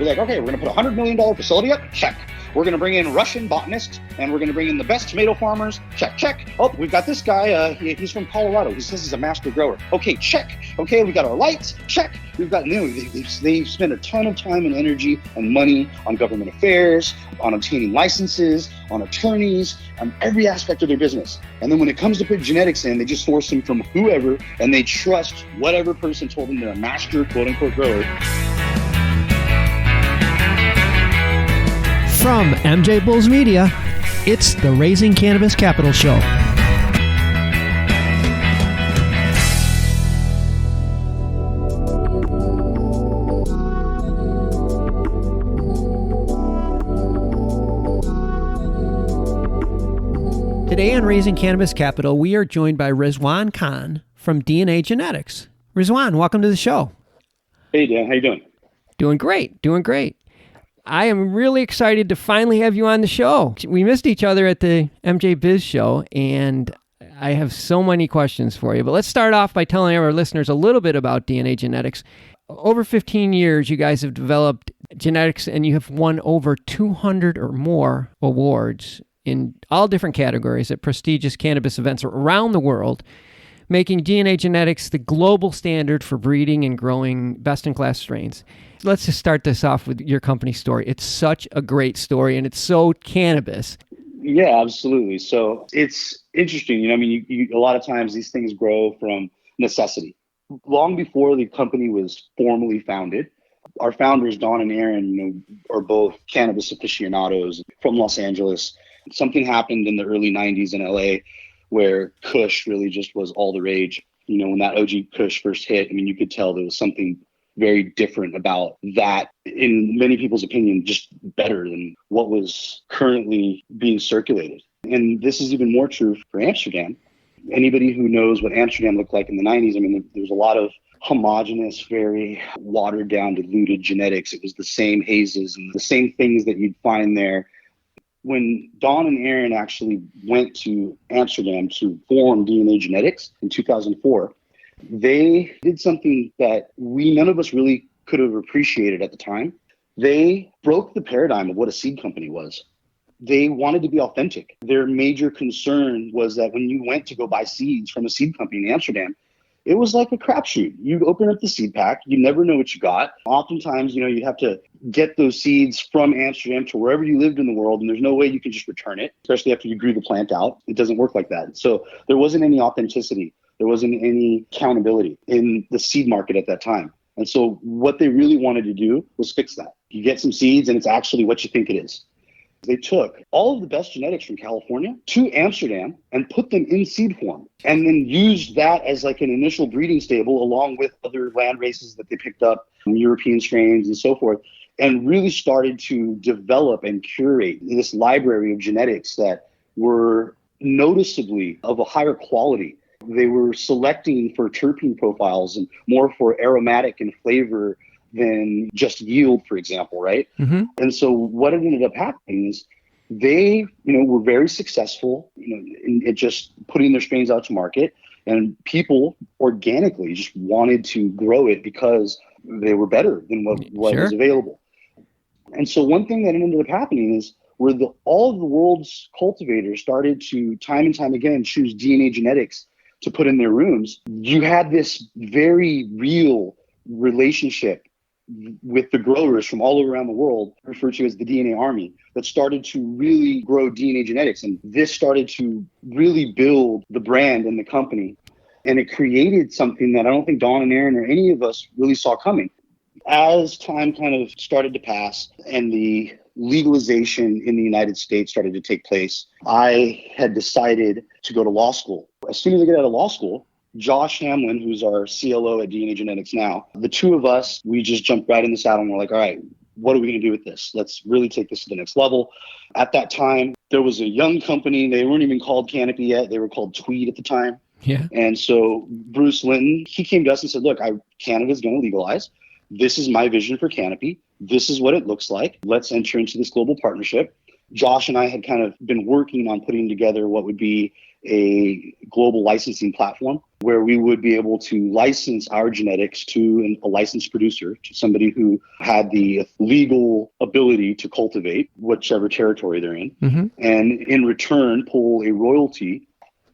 We're like, okay, we're going to put a $100 million facility up. Check. We're going to bring in Russian botanists, and we're going to bring in the best tomato farmers. Check, check. Oh, we've got this guy. He's from Colorado. He says he's a master grower. Okay, check. Okay, we got our lights. Check. We've got they've spent a ton of time and energy and money on government affairs, on obtaining licenses, on attorneys, on every aspect of their business. And then when it comes to put genetics in, they just source them from whoever, and they trust whatever person told them they're a master, quote unquote, grower. From MJBulls Media, it's the Raising Cannabis Capital Show. Today on Raising Cannabis Capital, we are joined by Rezwan Khan from DNA Genetics. Rezwan, welcome to the show. Hey, Dan. How you doing? Doing great. I am really excited to finally have you on the show. We missed each other at the MJBiz show, and I have so many questions for you. But let's start off by telling our listeners a little bit about DNA Genetics. Over 15 years, you guys have developed genetics, and you have won over 200 or more awards in all different categories at prestigious cannabis events around the world, making DNA Genetics the global standard for breeding and growing best-in-class strains. Let's just start this off with your company story. It's such a great story, and it's so cannabis. Yeah, absolutely. So it's interesting. A lot of times these things grow from necessity. Long before the company was formally founded, our founders, Don and Aaron, are both cannabis aficionados from Los Angeles. Something happened in the early 90s in LA where Kush really just was all the rage. When that OG Kush first hit, you could tell there was something very different about that, in many people's opinion, just better than what was currently being circulated. And this is even more true for Amsterdam. Anybody who knows what Amsterdam looked like in the 90s, there's a lot of homogenous, very watered down, diluted genetics. It was the same hazes and the same things that you'd find there. When Don and Aaron actually went to Amsterdam to form DNA Genetics in 2004, they did something that none of us really could have appreciated at the time. They broke the paradigm of what a seed company was. They wanted to be authentic. Their major concern was that when you went to go buy seeds from a seed company in Amsterdam, it was like a crapshoot. You open up the seed pack, you never know what you got. Oftentimes, you'd have to get those seeds from Amsterdam to wherever you lived in the world, and there's no way you can just return it, especially after you grew the plant out. It doesn't work like that. So there wasn't any authenticity. There wasn't any accountability in the seed market at that time. And so what they really wanted to do was fix that. You get some seeds, and it's actually what you think it is. They took all of the best genetics from California to Amsterdam and put them in seed form, and then used that as like an initial breeding stable along with other land races that they picked up, European strains and so forth, and really started to develop and curate this library of genetics that were noticeably of a higher quality. They were selecting for terpene profiles and more for aromatic and flavor than just yield, for example, right? Mm-hmm. And so what ended up happening is they, were very successful, in just putting their strains out to market, and people organically just wanted to grow it because they were better than what Sure. was available. And so one thing that ended up happening is where all of the world's cultivators started to time and time again choose DNA Genetics to put in their rooms, you had this very real relationship with the growers from all over around the world, referred to as the DNA Army, that started to really grow DNA Genetics. And this started to really build the brand and the company. And it created something that I don't think Don and Aaron or any of us really saw coming. As time kind of started to pass and the legalization in the United States started to take place, I had decided to go to law school. As soon as I get out of law school, Josh Hamlin, who's our CLO at DNA Genetics now, the two of us, we just jumped right in the saddle and we're like, all right, what are we going to do with this? Let's really take this to the next level. At that time, there was a young company. They weren't even called Canopy yet. They were called Tweed at the time. Yeah. And so Bruce Linton, he came to us and said, look, Canada's going to legalize. This is my vision for Canopy. This is what it looks like. Let's enter into this global partnership. Josh and I had kind of been working on putting together what would be a global licensing platform where we would be able to license our genetics to a licensed producer, to somebody who had the legal ability to cultivate whichever territory they're in. And in return, pull a royalty.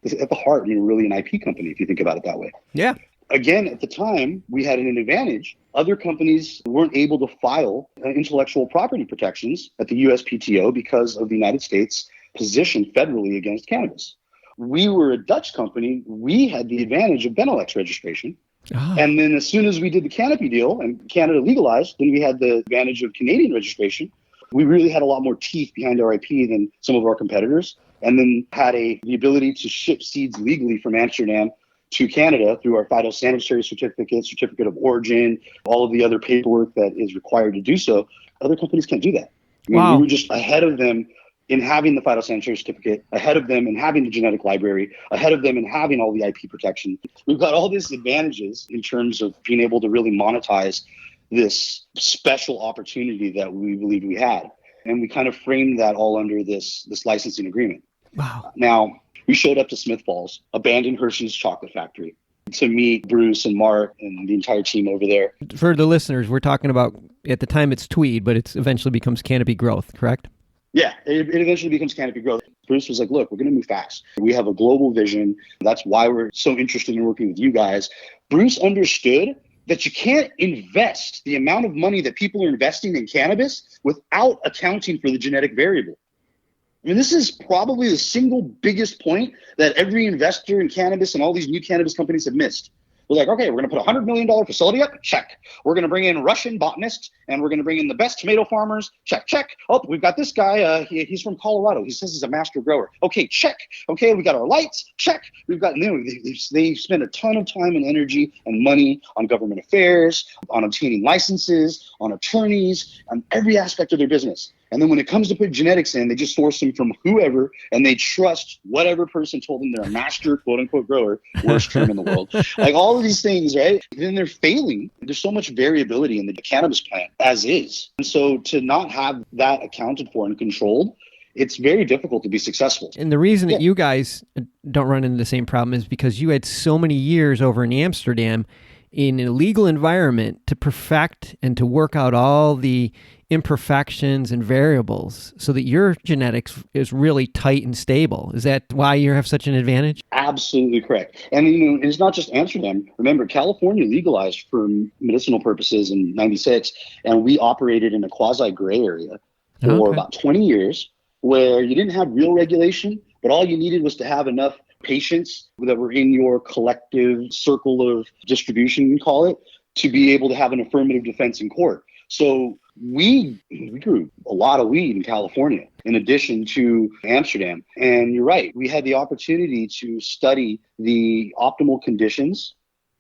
At the heart, we're really an IP company, if you think about it that way. Yeah. Again, at the time, we had an advantage. Other companies weren't able to file intellectual property protections at the USPTO because of the United States' position federally against cannabis. We were a Dutch company. We had the advantage of Benelux registration. And then as soon as we did the Canopy deal and Canada legalized, then we had the advantage of Canadian registration. We really had a lot more teeth behind our IP than some of our competitors, and then had the ability to ship seeds legally from Amsterdam to Canada through our phytosanitary certificate of origin, all of the other paperwork that is required to do so. Other companies can't do that. I mean, we were just ahead of them in having the phytosanitary certificate, ahead of them in having the genetic library, ahead of them in having all the IP protection. We've got all these advantages in terms of being able to really monetize this special opportunity that we believe we had. And we kind of framed that all under this licensing agreement. Wow. Now, we showed up to Smith Falls, abandoned Hershey's chocolate factory, to meet Bruce and Mark and the entire team over there. For the listeners, we're talking about, at the time it's Tweed, but it eventually becomes Canopy Growth, correct? Yeah, it eventually becomes Canopy Growth. Bruce was like, look, we're going to move fast. We have a global vision. That's why we're so interested in working with you guys. Bruce understood that you can't invest the amount of money that people are investing in cannabis without accounting for the genetic variable. I mean, this is probably the single biggest point that every investor in cannabis and all these new cannabis companies have missed. We're like, okay, we're going to put a $100 million facility up. Check. We're going to bring in Russian botanists, and we're going to bring in the best tomato farmers. Check, check. Oh, we've got this guy. He's from Colorado. He says he's a master grower. Okay, check. Okay, we got our lights. Check. We've got, they spend a ton of time and energy and money on government affairs, on obtaining licenses, on attorneys, on every aspect of their business. And then when it comes to put genetics in, they just source them from whoever, and they trust whatever person told them they're a master, quote unquote, grower, worst term in the world. Like all of these things, right? Then they're failing. There's so much variability in the cannabis plant as is. And so to not have that accounted for and controlled, it's very difficult to be successful. And the reason that you guys don't run into the same problem is because you had so many years over in Amsterdam in a legal environment to perfect and to work out all the imperfections and variables so that your genetics is really tight and stable. Is that why you have such an advantage? Absolutely correct. And it's not just Amsterdam. Remember, California legalized for medicinal purposes in 96, and we operated in a quasi-gray area for about 20 years where you didn't have real regulation, but all you needed was to have enough patients that were in your collective circle of distribution, you call it, to be able to have an affirmative defense in court. So we grew a lot of weed in California in addition to Amsterdam. And you're right, we had the opportunity to study the optimal conditions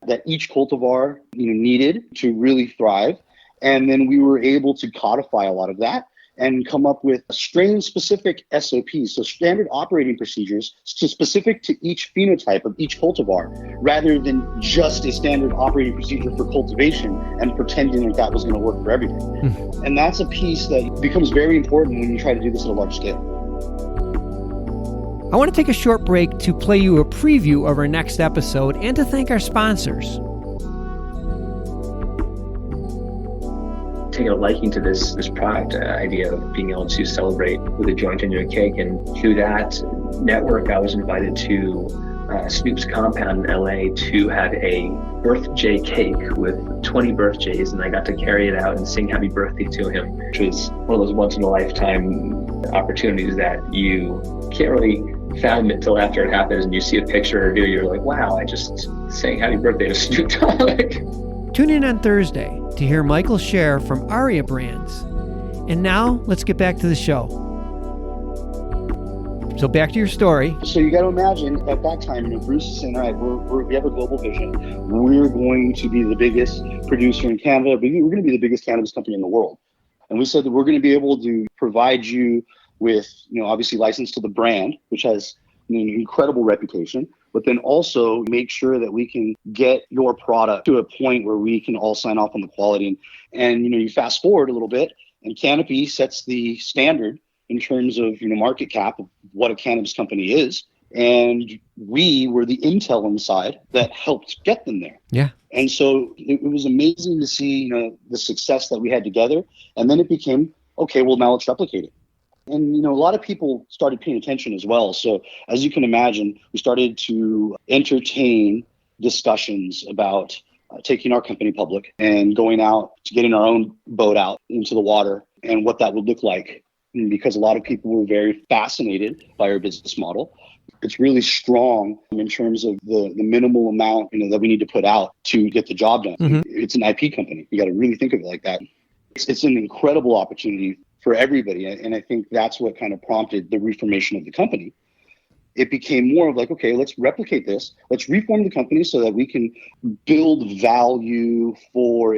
that each cultivar needed to really thrive. And then we were able to codify a lot of that and come up with strain-specific SOPs, so standard operating procedures specific to each phenotype of each cultivar, rather than just a standard operating procedure for cultivation and pretending like that was going to work for everything. And that's a piece that becomes very important when you try to do this at a large scale. I want to take a short break to play you a preview of our next episode and to thank our sponsors. Taking a liking to this product idea of being able to celebrate with a joint in your cake. And through that network, I was invited to Snoop's compound in LA to have a birthday cake with 20 birthdays, and I got to carry it out and sing happy birthday to him, which was one of those once in a lifetime opportunities that you can't really fathom it until after it happens and you see a picture or video, you're like, wow, I just sang happy birthday to Snoop Dogg. Tune in on Thursday to hear Michael share from Aria Brands. And now, let's get back to the show. So back to your story. So you got to imagine at that time, Bruce is saying, all right, we have a global vision. We're going to be the biggest producer in Canada, but we're going to be the biggest cannabis company in the world. And we said that we're going to be able to provide you with, obviously license to the brand, which has an incredible reputation, but then also make sure that we can get your product to a point where we can all sign off on the quality. And you fast forward a little bit, and Canopy sets the standard in terms of market cap of what a cannabis company is And we were the intel inside that helped get them there. Yeah. And so it was amazing to see, the success that we had together. And then it became, okay, well, now let's replicate it. And, a lot of people started paying attention as well. So as you can imagine, we started to entertain discussions about taking our company public and going out to getting our own boat out into the water and what that would look like. And because a lot of people were very fascinated by our business model. It's really strong in terms of the minimal amount that we need to put out to get the job done. Mm-hmm. It's an IP company. You got to really think of it like that. It's an incredible opportunity for everybody. And I think that's what kind of prompted the reformation of the company. It became more of like, okay, let's replicate this. Let's reform the company so that we can build value for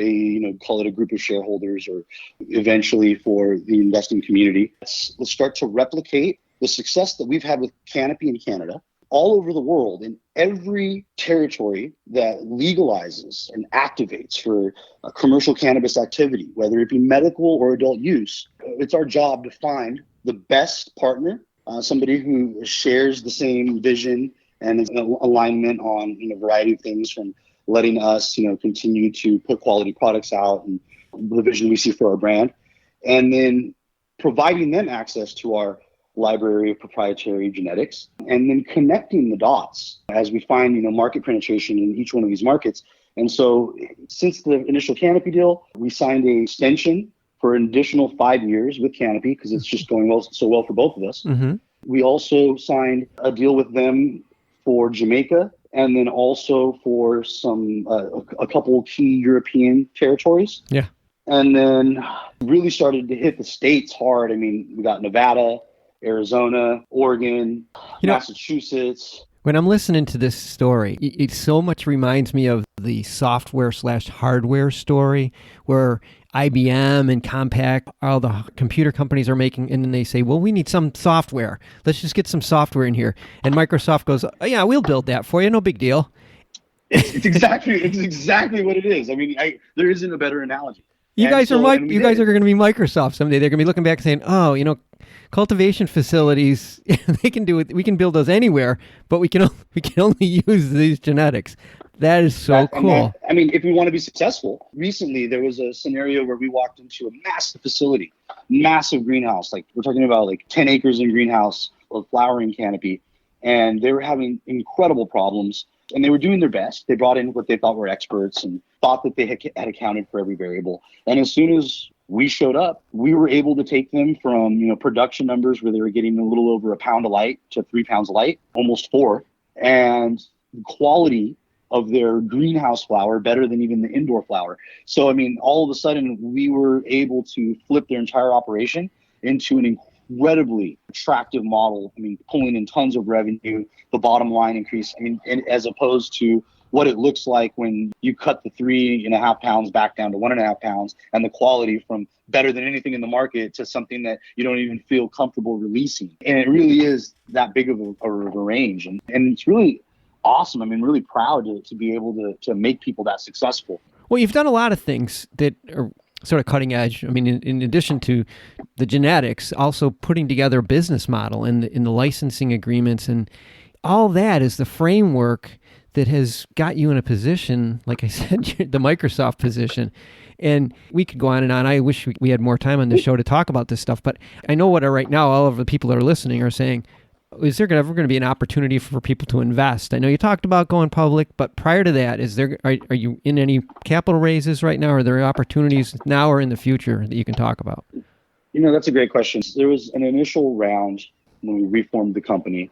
call it a group of shareholders or eventually for the investing community. Let's start to replicate the success that we've had with Canopy in Canada all over the world in every territory that legalizes and activates for commercial cannabis activity, whether it be medical or adult use. It's our job to find the best partner, somebody who shares the same vision and is in alignment on a variety of things, from letting us continue to put quality products out and the vision we see for our brand, and then providing them access to our library of proprietary genetics, and then connecting the dots as we find market penetration in each one of these markets. And so since the initial Canopy deal, we signed an extension for an additional 5 years with Canopy because it's just going so well for both of us. Mm-hmm. We also signed a deal with them for Jamaica, and then also for some a couple key European territories. Yeah. And then really started to hit the States hard. I mean, we got Nevada, Arizona, Oregon, Massachusetts. When I'm listening to this story, it so much reminds me of the software/hardware story where IBM and Compaq, all the computer companies are making, and then they say, well, we need some software. Let's just get some software in here. And Microsoft goes, oh, yeah, we'll build that for you. No big deal. It's exactly what it is. I mean, there isn't a better analogy. You guys are going to be Microsoft someday. They're going to be looking back and saying, oh, cultivation facilities, they can do it. We can build those anywhere, but we can only use these genetics. That is so cool. If we want to be successful, recently there was a scenario where we walked into a massive facility, massive greenhouse. Like we're talking about 10 acres in greenhouse of flowering canopy, and they were having incredible problems. And they were doing their best. They brought in what they thought were experts and thought that they had accounted for every variable. And as soon as we showed up, we were able to take them from production numbers where they were getting a little over a pound of light to 3 pounds of light, almost 4, and the quality of their greenhouse flower better than even the indoor flower. So all of a sudden we were able to flip their entire operation into an incredibly attractive model. Pulling in tons of revenue, the bottom line increase. And as opposed to what it looks like when you cut the 3.5 pounds back down to 1.5 pounds, and the quality from better than anything in the market to something that you don't even feel comfortable releasing. And it really is that big of a range. And it's really awesome. Really proud to be able to make people that successful. Well, you've done a lot of things that are sort of cutting edge. In addition to the genetics, also putting together a business model and in the licensing agreements, and all that is the framework that has got you in a position, like I said, the Microsoft position. And we could go on and on. I wish we had more time on the show to talk about this stuff, but I know what right now all of the people that are listening are saying, is there ever going to be an opportunity for people to invest? I know you talked about going public, but prior to that, are you in any capital raises right now? Are there opportunities now or in the future that you can talk about? That's a great question. There was an initial round when we reformed the company,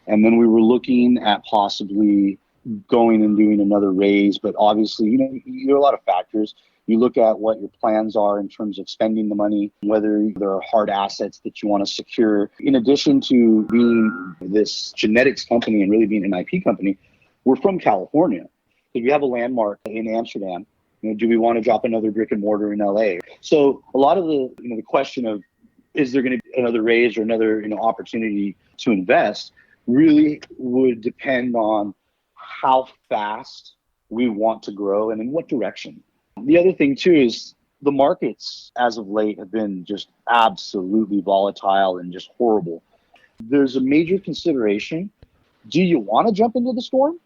and then we were looking at possibly going and doing another raise. But obviously, there are a lot of factors. You look at what your plans are in terms of spending the money, whether there are hard assets that you want to secure. In addition to being this genetics company and really being an IP company, we're from California. So we have a landmark in Amsterdam. Do we want to drop another brick and mortar in LA? So a lot of the question of, is there going to be another raise or another opportunity to invest, really would depend on how fast we want to grow and in what direction. The other thing too is the markets as of late have been just absolutely volatile and just horrible. There's a major consideration do you want to jump into the storm?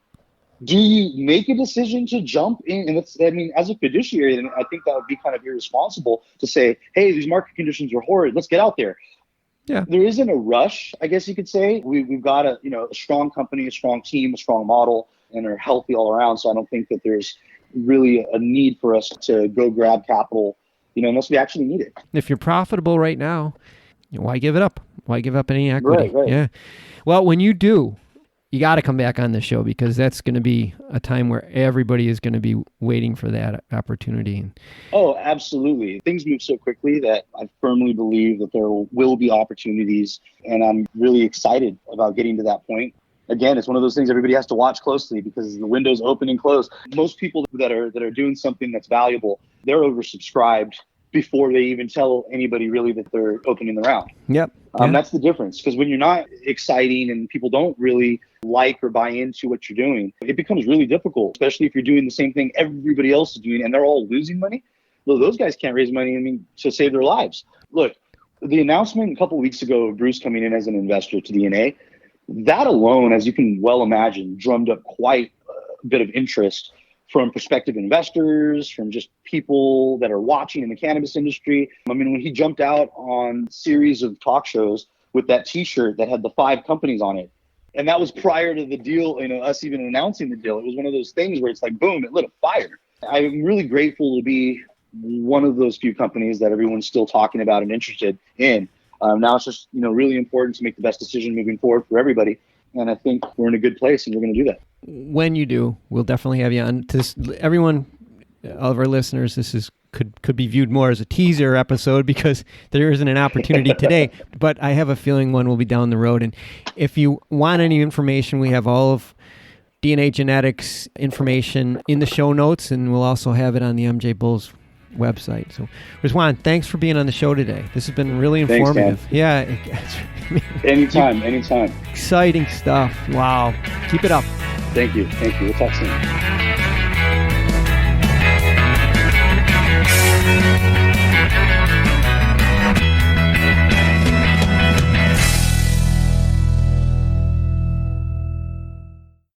Do you make a decision to jump in? And it's, I mean, as a fiduciary, then I think that would be kind of irresponsible to say, hey, these market conditions are horrid. Let's get out there. Yeah. There isn't a rush, I guess you could say. We've got a strong company, a strong team, a strong model, and are healthy all around. So I don't think that there's really a need for us to go grab capital, unless we actually need it. If you're profitable right now, why give it up? Why give up any equity? Right. Yeah. Well, when you do, you got to come back on the show, because that's going to be a time where everybody is going to be waiting for that opportunity. Oh, absolutely. Things move so quickly that I firmly believe that there will be opportunities, and I'm really excited about getting to that point. Again, it's one of those things everybody has to watch closely, because the window's open and close. Most people that are doing something that's valuable, they're oversubscribed before they even tell anybody really that they're opening the round. Yep. That's the difference, because when you're not exciting and people don't really like or buy into what you're doing, it becomes really difficult, especially if you're doing the same thing everybody else is doing and they're all losing money. Well, those guys can't raise money, to save their lives. Look, the announcement a couple of weeks ago of Bruce coming in as an investor to DNA, that alone, as you can well imagine, drummed up quite a bit of interest from prospective investors, from just people that are watching in the cannabis industry. I mean, when he jumped out on a series of talk shows with that T-shirt that had the 5 companies on it, and that was prior to the deal, us even announcing the deal. It was one of those things where it's like, boom, it lit a fire. I'm really grateful to be one of those few companies that everyone's still talking about and interested in. Now it's just, really important to make the best decision moving forward for everybody. And I think we're in a good place, and we're going to do that. When you do, we'll definitely have you on. Everyone, all of our listeners, this could be viewed more as a teaser episode, because there isn't an opportunity today. But I have a feeling one will be down the road. And if you want any information, we have all of DNA Genetics information in the show notes, and we'll also have it on the MJBulls website. So, Rezwan, thanks for being on the show today. This has been really informative. Thanks, yeah. Anytime. Exciting stuff. Wow. Keep it up. Thank you. We'll talk soon.